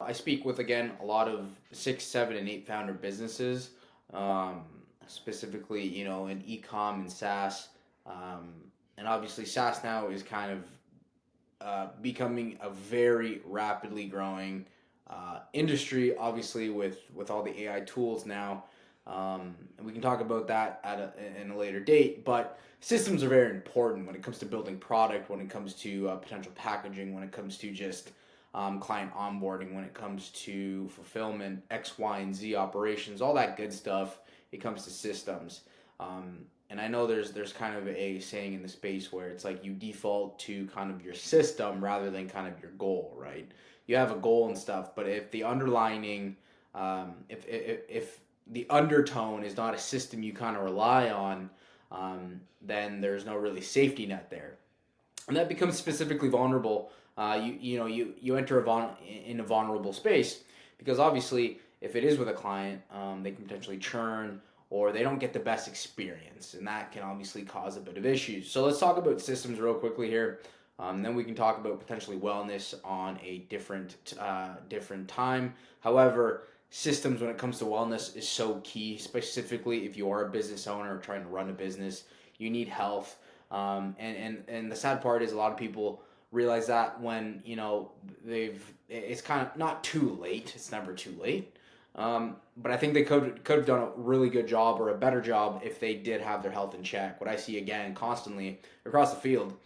I speak with, again, a lot of 6, 7, and 8 founder businesses, um, specifically, in e-com and SaaS. Um, and obviously, SaaS now is kind of becoming a very rapidly growing industry, obviously, with all the AI tools now. And we can talk about that in a later date, but systems are very important when it comes to building product, when it comes to potential packaging, when it comes to just client onboarding, when it comes to fulfillment, X, Y, and Z operations, all that good stuff. It comes to systems. And I know there's kind of a saying in the space where it's like you default to kind of your system rather than kind of your goal, right? You have a goal and stuff, but if the underlining, if the undertone is not a system you kind of rely on, then there's no really safety net there, and that becomes specifically vulnerable. You enter in a vulnerable space because obviously if it is with a client, they can potentially churn or they don't get the best experience, and that can obviously cause a bit of issues. So let's talk about systems real quickly here. Then we can talk about potentially wellness on a different time. However, systems when it comes to wellness is so key, specifically if you are a business owner or trying to run a business. You need health, and the sad part is a lot of people realize that when it's kind of not too late. It's never too late. But I think they could have done a really good job or a better job if they did have their health in check. What I see again constantly across the field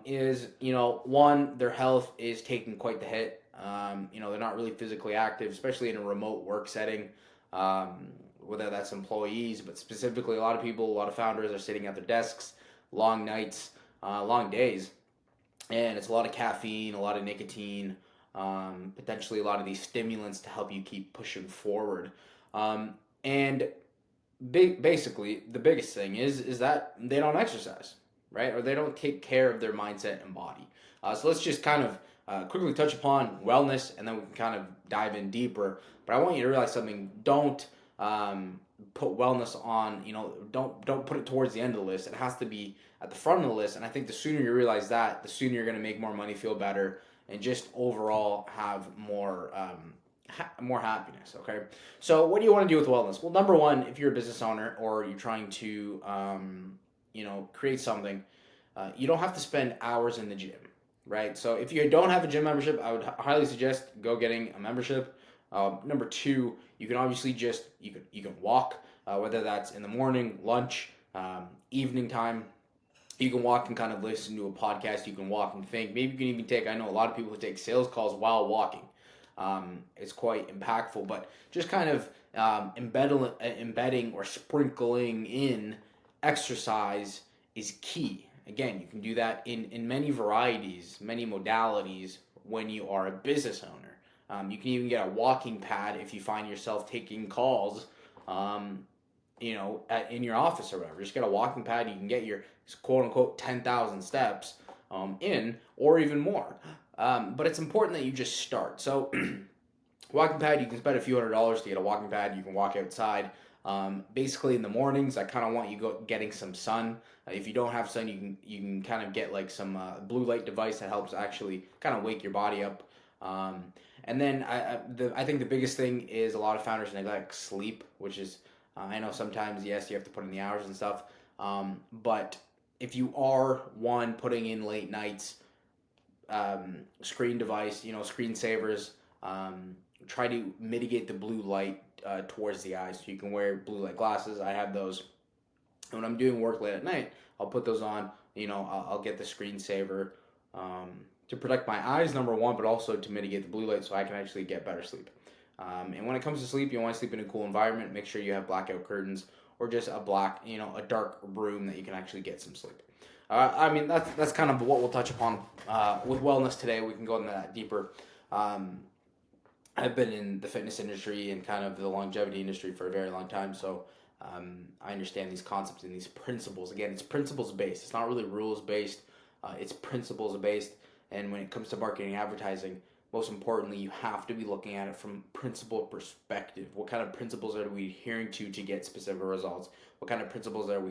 is one, their health is taking quite the hit. They're not really physically active, especially in a remote work setting. Whether that's employees, but specifically a lot of people, a lot of founders are sitting at their desks, long nights, long days, and it's a lot of caffeine, a lot of nicotine, potentially a lot of these stimulants to help you keep pushing forward. And basically, the biggest thing is that they don't exercise, right? Or they don't take care of their mindset and body. So let's just kind of quickly touch upon wellness, and then we can kind of dive in deeper. But I want you to realize something. Don't put wellness on. Don't put it towards the end of the list. It has to be at the front of the list. And I think the sooner you realize that, the sooner you're going to make more money, feel better, and just overall have more happiness. Okay, so what do you want to do with wellness? Well, number one, if you're a business owner or you're trying to create something, you don't have to spend hours in the gym, right? So if you don't have a gym membership, I would highly suggest go getting a membership. Number two, you can obviously you can walk, whether that's in the morning, lunch, evening time. You can walk and kind of listen to a podcast. You can walk and think. Maybe you can even take. I know a lot of people who take sales calls while walking. It's quite impactful, but just kind of embedding or sprinkling in exercise is key. Again, you can do that in many varieties, many modalities when you are a business owner. You can even get a walking pad if you find yourself taking calls, in your office or whatever. Just get a walking pad. You can get your quote unquote 10,000 steps in, or even more. But it's important that you just start. So, walking pad, you can spend a few $100s to get a walking pad. You can walk outside. Basically, in the mornings, I kind of want you getting some sun. If you don't have sun, you can kind of get like some blue light device that helps actually kind of wake your body up. And then I think the biggest thing is a lot of founders neglect sleep, which is I know sometimes yes you have to put in the hours and stuff, but if you are one putting in late nights, screen device, screensavers, try to mitigate the blue light towards the eyes. So you can wear blue light glasses. I have those. And when I'm doing work late at night, I'll put those on. I'll get the screensaver to protect my eyes, number one, but also to mitigate the blue light so I can actually get better sleep. And when it comes to sleep, you want to sleep in a cool environment. Make sure you have blackout curtains or just a dark room that you can actually get some sleep. That's kind of what we'll touch upon with wellness today. We can go into that deeper. I've been in the fitness industry and kind of the longevity industry for a very long time, so I understand these concepts and these principles. Again, it's principles based. It's not really rules based. It's principles based. And when it comes to marketing and advertising, most importantly, you have to be looking at it from principle perspective. What kind of principles are we adhering to get specific results? What kind of principles are we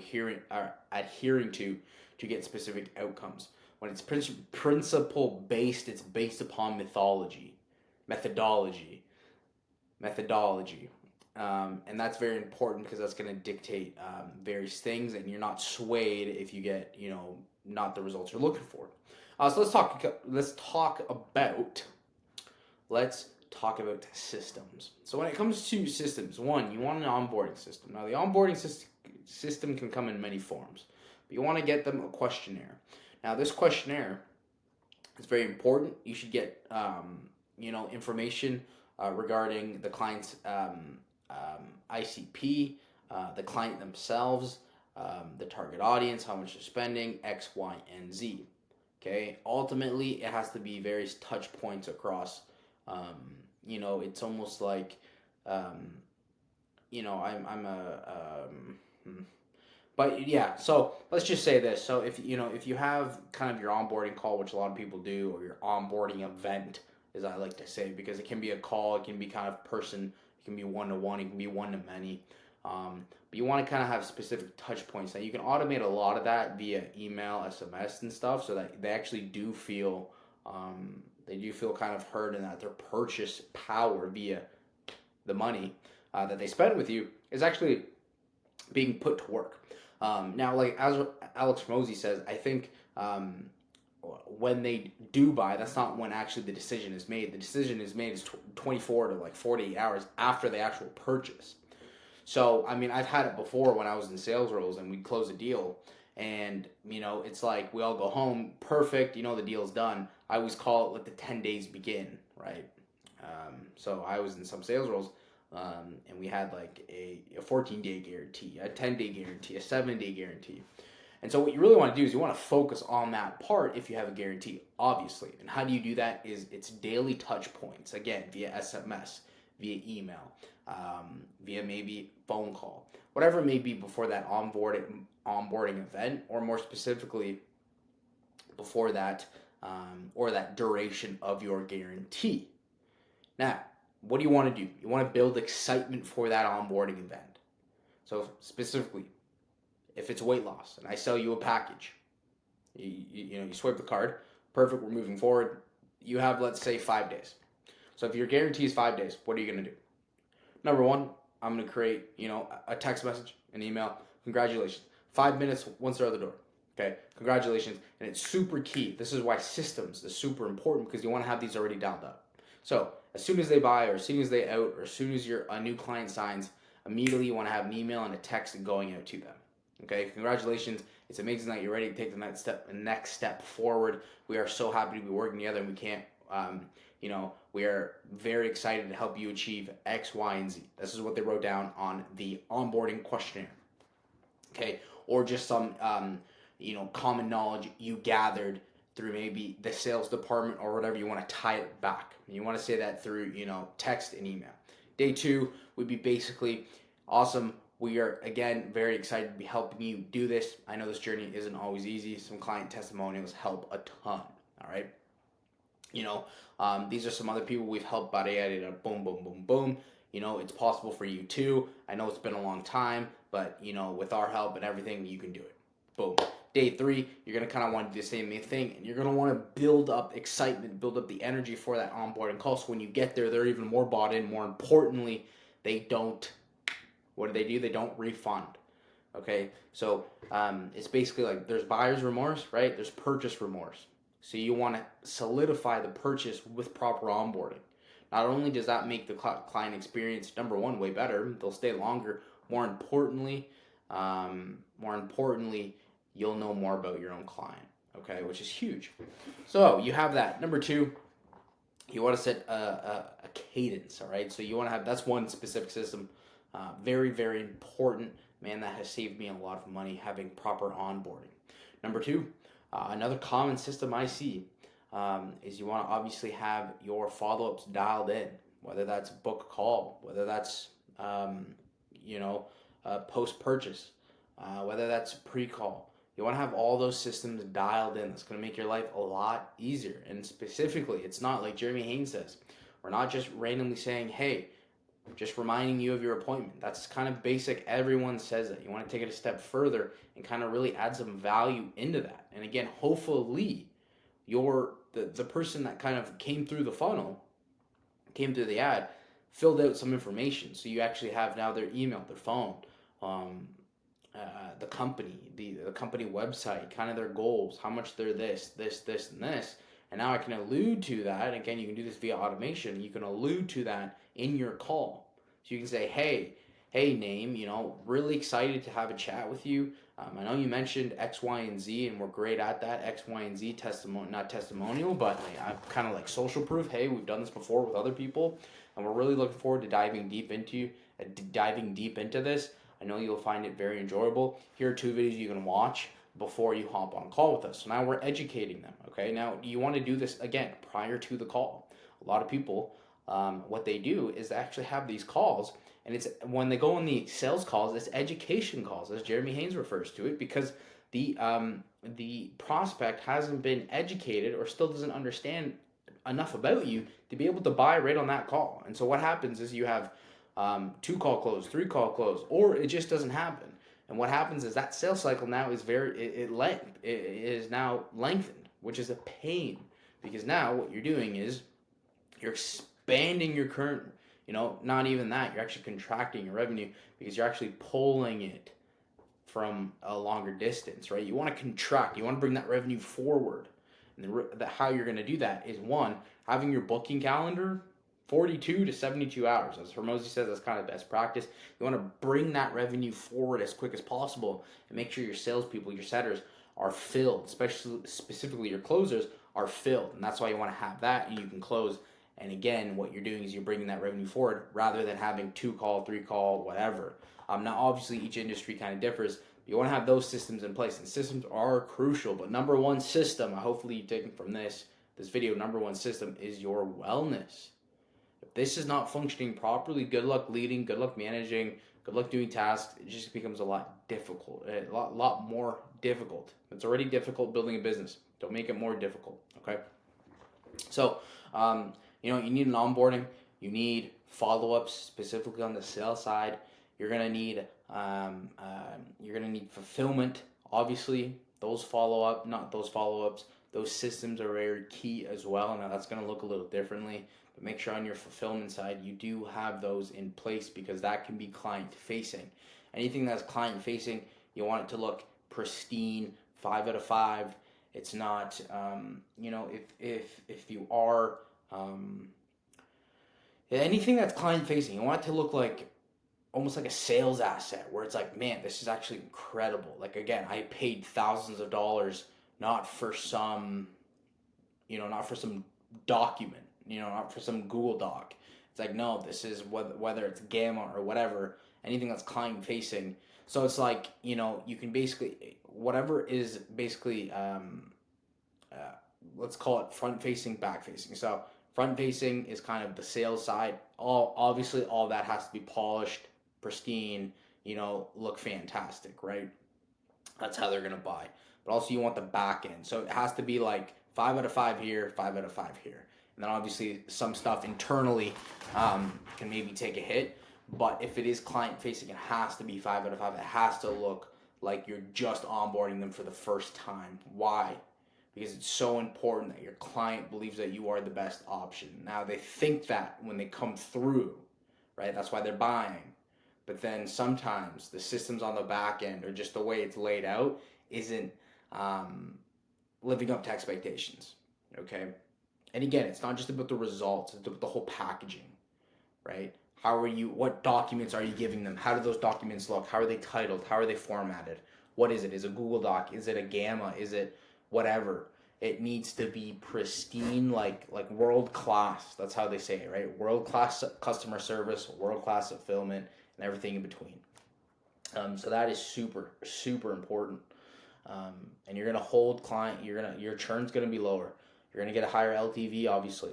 adhering to get specific outcomes? When it's principle based, it's based upon mythology. methodology. Methodology. And that's very important because that's going to dictate various things, and you're not swayed if you get, not the results you're looking for. So let's talk about systems. So when it comes to systems, one, you want an onboarding system. Now the onboarding system can come in many forms, but you want to get them a questionnaire. Now this questionnaire is very important. You should get information regarding the client's ICP, the client themselves, the target audience, how much they're spending, X, Y, and Z. Okay. Ultimately, it has to be various touch points across. It's almost like, but yeah. So let's just say this. So if you have kind of your onboarding call, which a lot of people do, or your onboarding event, as I like to say, because it can be a call, it can be kind of person, it can be one-to-one, it can be one-to-many. But you want to kind of have specific touch points. Now you can automate a lot of that via email, SMS, and stuff, so that they actually do feel kind of heard, and that their purchase power via the money that they spend with you is actually being put to work. Now, like as Alex Hormozi says, I think when they do buy, that's not when actually the decision is made. The decision is made is 24 to like 48 hours after the actual purchase. So, I mean, I've had it before when I was in sales roles and we'd close a deal, and, it's like we all go home, perfect, the deal's done. I always call it let the 10 days begin, right? So I was in some sales roles, and we had like a 14-day guarantee, a 10-day guarantee, a 7-day guarantee. And so what you really want to do is you want to focus on that part if you have a guarantee, obviously. And how do you do that? It's daily touch points, again, via SMS, via email, via maybe phone call, whatever it may be before that onboarding event, or more specifically before that or that duration of your guarantee. Now, what do you want to do? You want to build excitement for that onboarding event. So specifically, if it's weight loss and I sell you a package, you swipe the card, perfect, we're moving forward. You have, let's say, 5 days. So if your guarantee is 5 days, what are you going to do? Number one, I'm going to create, a text message, an email. Congratulations. 5 minutes once they're out the door. Okay, congratulations. And it's super key. This is why systems is super important, because you want to have these already dialed up. So as soon as they buy, or as soon as they out, or as soon as a new client signs, immediately you want to have an email and a text going out to them. Okay, congratulations. It's amazing that you're ready to take the next step forward. We are so happy to be working together, and we can't, we are very excited to help you achieve X, Y, and Z. This is what they wrote down on the onboarding questionnaire. Okay, or just some, common knowledge you gathered through maybe the sales department or whatever. You want to tie it back. You want to say that through, text and email. Day 2 would be basically awesome. We are, again, very excited to be helping you do this. I know this journey isn't always easy. Some client testimonials help a ton, all right? These are some other people we've helped. Boom, boom, boom, boom. It's possible for you too. I know it's been a long time, but, with our help and everything, you can do it. Boom. Day 3, you're going to kind of want to do the same thing, and you're going to want to build up excitement, build up the energy for that onboarding call, so when you get there, they're even more bought in. More importantly, what do? They don't refund. Okay, so it's basically like there's buyer's remorse, right? There's purchase remorse. So you want to solidify the purchase with proper onboarding. Not only does that make the client experience, number one, way better, they'll stay longer. More importantly, you'll know more about your own client, okay, which is huge. So you have that. Number 2, you want to set a cadence, all right? So you want to have, that's one specific system. Very, very important, man, that has saved me a lot of money, having proper onboarding. Number 2, another common system I see is you want to obviously have your follow-ups dialed in, whether that's book a call, whether that's, post-purchase, whether that's pre-call. You want to have all those systems dialed in. That's going to make your life a lot easier. And specifically, it's not like Jeremy Haynes says. We're not just randomly saying, hey, just reminding you of your appointment. That's kind of basic. Everyone says that. You want to take it a step further and kind of really add some value into that. And again, hopefully, the person that kind of came through the funnel came through the ad, filled out some information. So you actually have now their email, their phone, um, the company, the company website, kind of their goals, how much they're this, and this. And now I can allude to that. And again, you can do this via automation. You can allude to that in your call. So you can say, hey, name, really excited to have a chat with you. I know you mentioned X, Y, and Z, and we're great at that. X, Y, and Z, not testimonial, but I'm kind of like social proof. Hey, we've done this before with other people, and we're really looking forward to diving deep into this. I know you'll find it very enjoyable. Here are 2 videos you can watch before you hop on a call with us. So now we're educating them, okay? Now, you want to do this, again, prior to the call. A lot of people, what they do is they actually have these calls, and it's when they go on the sales calls, it's education calls, as Jeremy Haynes refers to it, because the prospect hasn't been educated or still doesn't understand enough about you to be able to buy right on that call. And so what happens is you have 2 call close, 3 call close, or it just doesn't happen. And what happens is that sales cycle now is it is now lengthened, which is a pain, because now what you're doing is you're expanding your current, not even that, you're actually contracting your revenue because you're actually pulling it from a longer distance, right? You want to contract, you want to bring that revenue forward. And how you're going to do that is, one, having your booking calendar 42 to 72 hours. As Hormozi says, that's kind of best practice. You want to bring that revenue forward as quick as possible and make sure your salespeople, your setters, are filled, specifically your closers are filled. And that's why you want to have that, and you can close. And again, what you're doing is you're bringing that revenue forward rather than having 2 call, 3 call, whatever. Now, obviously, each industry kind of differs. But you want to have those systems in place, and systems are crucial. But number one system, hopefully you've taken from this video, number one system is your wellness. If this is not functioning properly, good luck leading, good luck managing, good luck doing tasks. It just becomes a lot difficult, a lot more difficult. It's already difficult building a business. Don't make it more difficult, okay? So, you need an onboarding. You need follow-ups, specifically on the sales side. You're gonna need fulfillment. Obviously, those follow-ups. Those systems are very key as well. Now that's gonna look a little differently, but make sure on your fulfillment side you do have those in place, because that can be client-facing. Anything that's client-facing, you want it to look pristine, 5 out of 5. It's not, if you are, anything that's client-facing, you want it to look like almost like a sales asset, where it's like, man, this is actually incredible. Like, again, I paid thousands of dollars, not for some document, not for some Google Doc. It's like, no, this is whether it's Gamma or whatever, anything that's client facing. So it's like, you can basically, whatever is basically, let's call it front facing, back facing. So front facing is kind of the sales side. Obviously all that has to be polished, pristine, look fantastic, right? That's how they're gonna buy. But also you want the back end. So it has to be like 5 out of 5 here, 5 out of 5 here. And then obviously some stuff internally can maybe take a hit. But if it is client facing, it has to be 5 out of 5. It has to look like you're just onboarding them for the first time. Why? Because it's so important that your client believes that you are the best option. Now, they think that when they come through, right? That's why they're buying. But then sometimes the systems on the back end, or just the way it's laid out, isn't living up to expectations, okay? And again, it's not just about the results, it's about the whole packaging, right? What documents are you giving them? How do those documents look? How are they titled? How are they formatted? What is it? Is it a Google Doc? Is it a Gamma? Is it whatever? It needs to be pristine, like world class. That's how they say it, right? World class customer service, world class fulfillment, and everything in between. So that is super, super important. And you're gonna hold client. Your churn's gonna be lower. You're gonna get a higher LTV, obviously,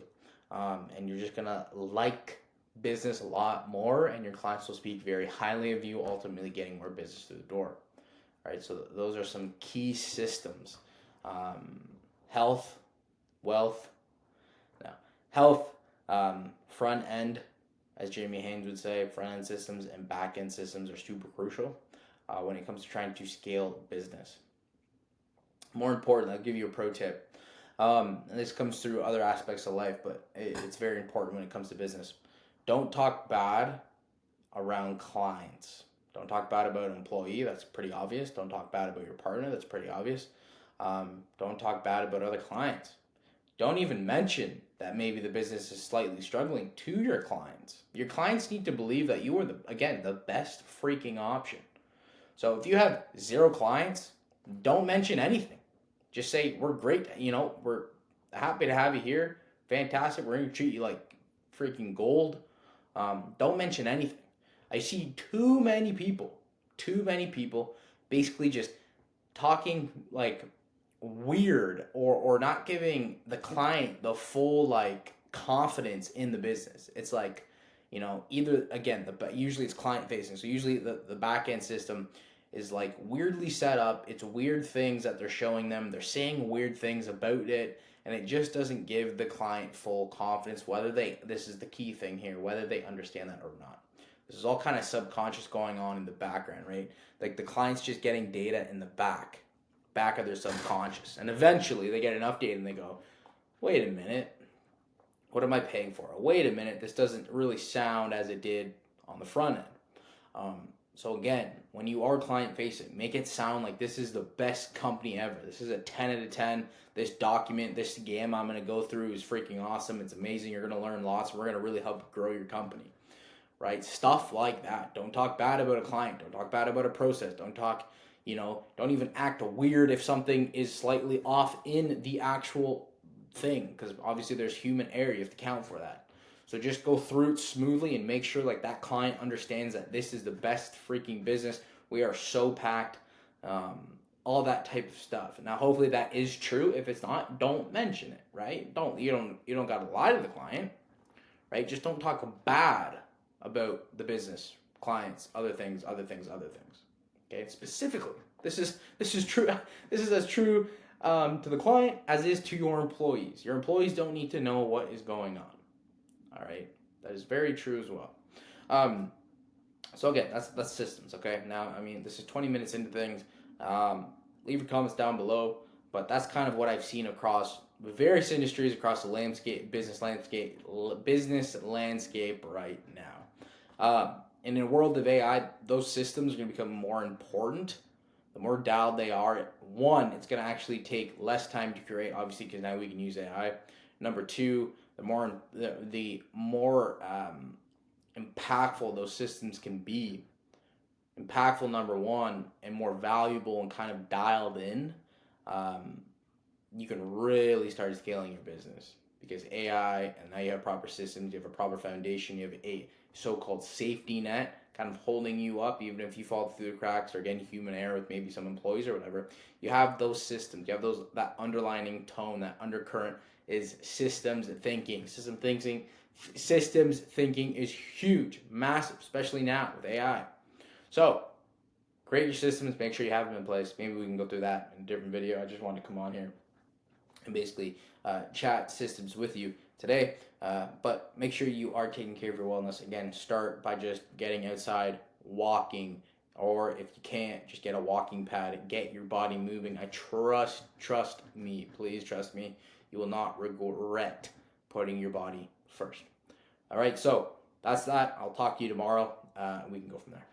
and you're just gonna like business a lot more, and your clients will speak very highly of you, ultimately getting more business through the door. All right, so those are some key systems. Health, wealth. Now, health, front end, as Jeremy Haynes would say, front end systems and back end systems are super crucial when it comes to trying to scale business. More important, I'll give you a pro tip. And this comes through other aspects of life, but it's very important when it comes to business. Don't talk bad around clients. Don't talk bad about an employee. That's pretty obvious. Don't talk bad about your partner. That's pretty obvious. Don't talk bad about other clients. Don't even mention that maybe the business is slightly struggling to your clients. Your clients need to believe that you are the best freaking option. So if you have zero clients, don't mention anything. Just say we're great. We're happy to have you here. Fantastic. We're gonna treat you like freaking gold. Don't mention anything. I see too many people, basically just talking like weird, or not giving the client the full like confidence in the business. It's like, either again, usually it's client facing. So usually the back end system is like weirdly set up. It's weird things that they're showing them. They're saying weird things about it, and it just doesn't give the client full confidence, this is the key thing here, whether they understand that or not. This is all kind of subconscious going on in the background, right? Like the client's just getting data in the back of their subconscious. And eventually they get enough data and they go, wait a minute, what am I paying for? Wait a minute, this doesn't really sound as it did on the front end. So again, when you are client facing, make it sound like this is the best company ever. This is a 10 out of 10. This document, this game I'm going to go through is freaking awesome. It's amazing. You're going to learn lots. We're going to really help grow your company, right? Stuff like that. Don't talk bad about a client. Don't talk bad about a process. Don't even act weird if something is slightly off in the actual thing, because obviously there's human error. You have to count for that. So just go through it smoothly and make sure like that client understands that this is the best freaking business. We are so packed. All that type of stuff. Now, hopefully that is true. If it's not, don't mention it, right? You don't got to lie to the client, right? Just don't talk bad about the business, clients, other things. Okay, specifically, this is true. This is as true to the client as is to your employees. Your employees don't need to know what is going on. All right, that is very true as well. So again, that's systems. Okay, now this is 20 minutes into things. Leave your comments down below. But that's kind of what I've seen across various industries, across the business landscape right now. And in a world of AI, those systems are going to become more important. The more dialed they are, one, it's going to actually take less time to create, obviously, because now we can use AI. Number two, the more impactful those systems can be. Impactful, number one, and more valuable and kind of dialed in, you can really start scaling your business, because AI, and now you have proper systems, you have a proper foundation, you have a so-called safety net kind of holding you up, even if you fall through the cracks or again human error with maybe some employees or whatever. You have those systems, you have that underlining tone, that undercurrent is systems thinking. Systems thinking is huge, massive, especially now with AI. So create your systems, make sure you have them in place. Maybe we can go through that in a different video. I just wanted to come on here and basically chat systems with you today. But make sure you are taking care of your wellness. Again, start by just getting outside, walking, or if you can't, just get a walking pad, get your body moving. Trust me, please trust me. You will not regret putting your body first. All right, so that's that. I'll talk to you tomorrow. We can go from there.